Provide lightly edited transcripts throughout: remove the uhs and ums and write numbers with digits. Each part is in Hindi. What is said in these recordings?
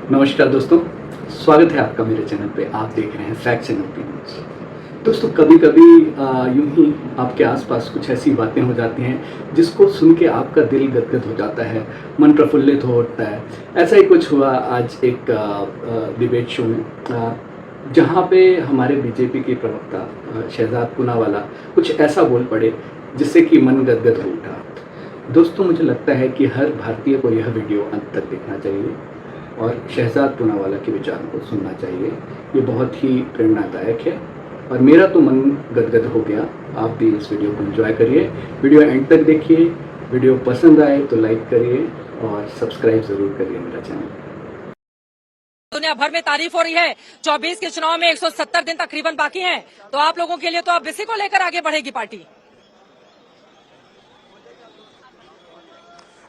नमस्कार दोस्तों, स्वागत है आपका मेरे चैनल पे। आप देख रहे हैं फैक्ट्स एंड ओपिनियंस। दोस्तों, कभी कभी यूं ही आपके आसपास कुछ ऐसी बातें हो जाती हैं जिसको सुन के आपका दिल गदगद हो जाता है, मन प्रफुल्लित हो उठता है। ऐसा ही कुछ हुआ आज एक डिबेट शो में, जहां पे हमारे बीजेपी के प्रवक्ता शहजाद पूनावाला कुछ ऐसा बोल पड़े जिससे कि मन गदगद हो उठा। दोस्तों, मुझे लगता है कि हर भारतीय को यह वीडियो अंत तक देखना चाहिए और शहजाद पूनावाला के विचारों को सुनना चाहिए। ये बहुत ही प्रेरणादायक है और मेरा तो मन गदगद हो गया। आप भी इस वीडियो को एंजॉय करिए, वीडियो एंड तक देखिए। वीडियो पसंद आए तो लाइक करिए और सब्सक्राइब जरूर करिए मेरा चैनल। दुनिया भर में तारीफ हो रही है। 24 के चुनाव में 170 दिन तकरीबन बाकी हैं, तो आप लोगों के लिए तो अब इसी को लेकर आगे बढ़ेगी पार्टी।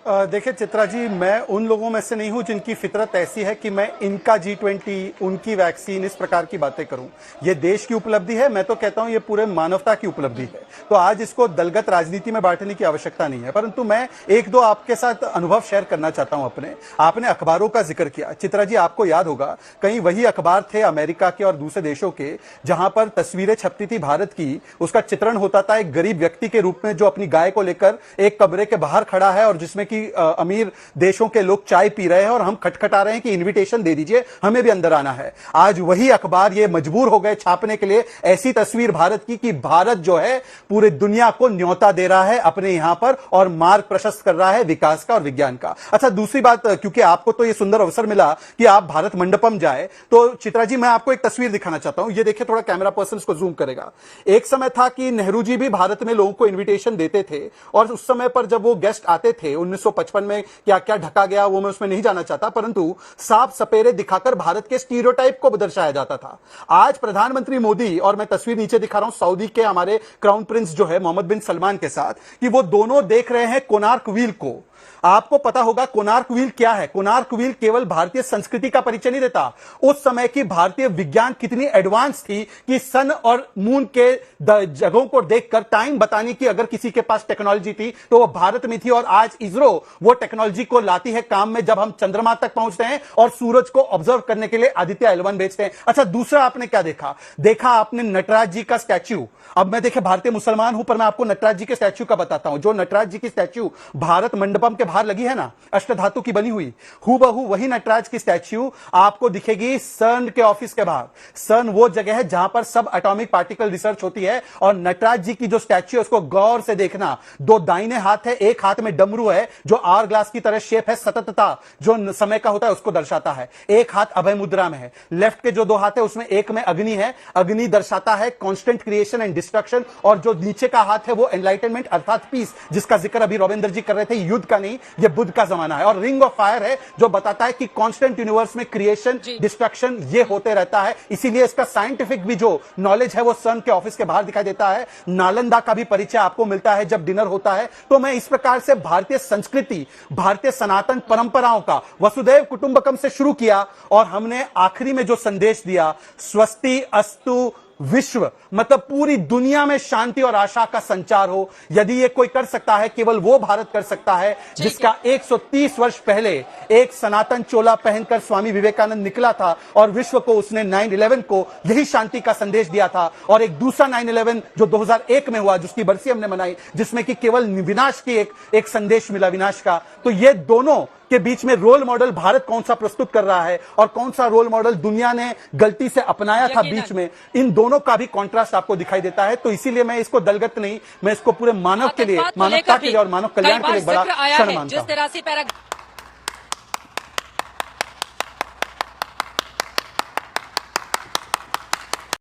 देखिए चित्रा जी, मैं उन लोगों में से नहीं हूं जिनकी फितरत ऐसी है कि मैं इनका G20, उनकी वैक्सीन, इस प्रकार की बातें करूं। ये देश की उपलब्धि है, मैं तो कहता हूं ये पूरे मानवता की उपलब्धि है। तो आज इसको दलगत राजनीति में बांटने की आवश्यकता नहीं है। परंतु मैं एक दो आपके साथ अनुभव शेयर करना चाहता हूं अपने। आपने अखबारों का जिक्र किया चित्रा जी, आपको याद होगा कहीं वही अखबार थे अमेरिका के और दूसरे देशों के, जहां पर तस्वीरें छपती थी भारत की, उसका चित्रण होता था एक गरीब व्यक्ति के रूप में जो अपनी गाय को लेकर एक कमरे के बाहर खड़ा है और जिसमें अमीर देशों के लोग चाय पी रहे हैं और हम खटखटा रहे हैं कि इनविटेशन दे दीजिए, हमें भी अंदर आना है। आज वही अखबार ये मजबूर हो गए छापने के लिए ऐसी तस्वीर भारत की कि भारत जो है पूरे दुनिया को न्योता दे रहा है अपने यहां पर और मार्ग प्रशस्त कर रहा है विकास का और विज्ञान का। अच्छा, दूसरी बात, क्योंकि आपको तो ये सुंदर अवसर मिला कि आप भारत मंडपम जाए, तो चित्रा जी मैं आपको एक तस्वीर दिखाना चाहता हूं। ये देखिए, थोड़ा कैमरा पर्सन इसको जूम करेगा। एक समय था कि नेहरू जी भी भारत में लोगों को इन्विटेशन देते थे और उस समय पर जब वो गेस्ट आते थे 1955 में क्या क्या ढका गया वो मैं उसमें नहीं जाना चाहता, परंतु साफ सपेरे दिखाकर भारत के स्टीरियोटाइप को दर्शाया जाता था। आज प्रधानमंत्री मोदी, और मैं तस्वीर नीचे दिखा रहा हूं सऊदी के हमारे क्राउन प्रिंस जो है मोहम्मद बिन सलमान के साथ, कि वो दोनों देख रहे हैं कोणार्क व्हील को। आपको पता होगा कोणार्क व्हील क्या है। कोणार्क व्हील केवल भारतीय संस्कृति का परिचय नहीं देता, उस समय की भारतीय विज्ञान कितनी एडवांस थी कि सन और मून के जगहों को देखकर टाइम बताने की अगर किसी के पास टेक्नोलॉजी थी तो वो भारत में थी। और आज इसरो वो टेक्नोलॉजी को लाती है काम में, जब हम चंद्रमा तक पहुंचते हैं और सूरज को ऑब्जर्व करने के लिए आदित्य L1 भेजते हैं। अच्छा, दूसरा आपने क्या देखा आपने नटराज जी का स्टैच्यू। अब मैं देखिए भारतीय मुसलमान हूं, पर मैं आपको नटराज जी के स्टैच्यू का बताता हूं। जो नटराज जी की स्टैच्यू भारत मंडपम के बाहर लगी है ना, अष्टधातु की बनी हुई, हूबहू वही नटराज की स्टैच्यू आपको दिखेगी सर्न के ऑफिस के बाहर। सर्न वो जगह है जहां पर सब एटॉमिक पार्टिकल रिसर्च होती है। और नटराज जी की जो स्टैच्यू है उसको गौर से देखना। दो दाहिने हाथ है, एक हाथ में डमरू है जो आवर ग्लास की तरह शेप है, सततता जो समय का होता है उसको दर्शाता है। एक हाथ अभय मुद्रा में है। लेफ्ट के जो दो हाथ है उसमें एक में अग्नि है, अग्नि दर्शाता है कांस्टेंट क्रिएशन एंड डिस्ट्रक्शन। और जो नीचे का हाथ है वो एनलाइटनमेंट अर्थात पीस, जिसका जिक्र अभी रविंद्र जी कर रहे थे, युद्ध का नहीं, ये बुद्ध का जमाना है। और रिंग ऑफ फायर है जो बताता है कि कांस्टेंट यूनिवर्स में क्रिएशन डिस्ट्रक्शन ये होते रहता है। इसीलिए इसका साइंटिफिक भी जो नॉलेज है वो सन के ऑफिस के बाहर दिखाई देता है। नालंदा का भी परिचय आपको मिलता है जब डिनर होता है। तो मैं इस प्रकार से भारतीय संस्कृति, भारतीय सनातन परंपराओं का वसुधैव कुटुंबकम से शुरू किया और हमने आखिरी में जो संदेश दिया, स्वस्ति अस्तु विश्व, मतलब पूरी दुनिया में शांति और आशा का संचार हो। यदि ये कोई कर सकता है, केवल वो भारत कर सकता है जिसका 130 वर्ष पहले एक सनातन चोला पहनकर स्वामी विवेकानंद निकला था और विश्व को उसने 9/11 को यही शांति का संदेश दिया था। और एक दूसरा 9/11 जो 2001 में हुआ, जिसकी बरसी हमने मनाई, जिसमें कि केवल विनाश की एक संदेश मिला, विनाश का। तो ये दोनों के बीच में रोल मॉडल भारत कौन सा प्रस्तुत कर रहा है और कौन सा रोल मॉडल दुनिया ने गलती से अपनाया था बीच में, इन दोनों का भी कॉन्ट्रास्ट आपको दिखाई देता है। तो इसीलिए मैं इसको दलगत नहीं, मैं इसको पूरे मानव के लिए, मानवता के लिए और मानव कल्याण के लिए बड़ा क्षण मानता हूं।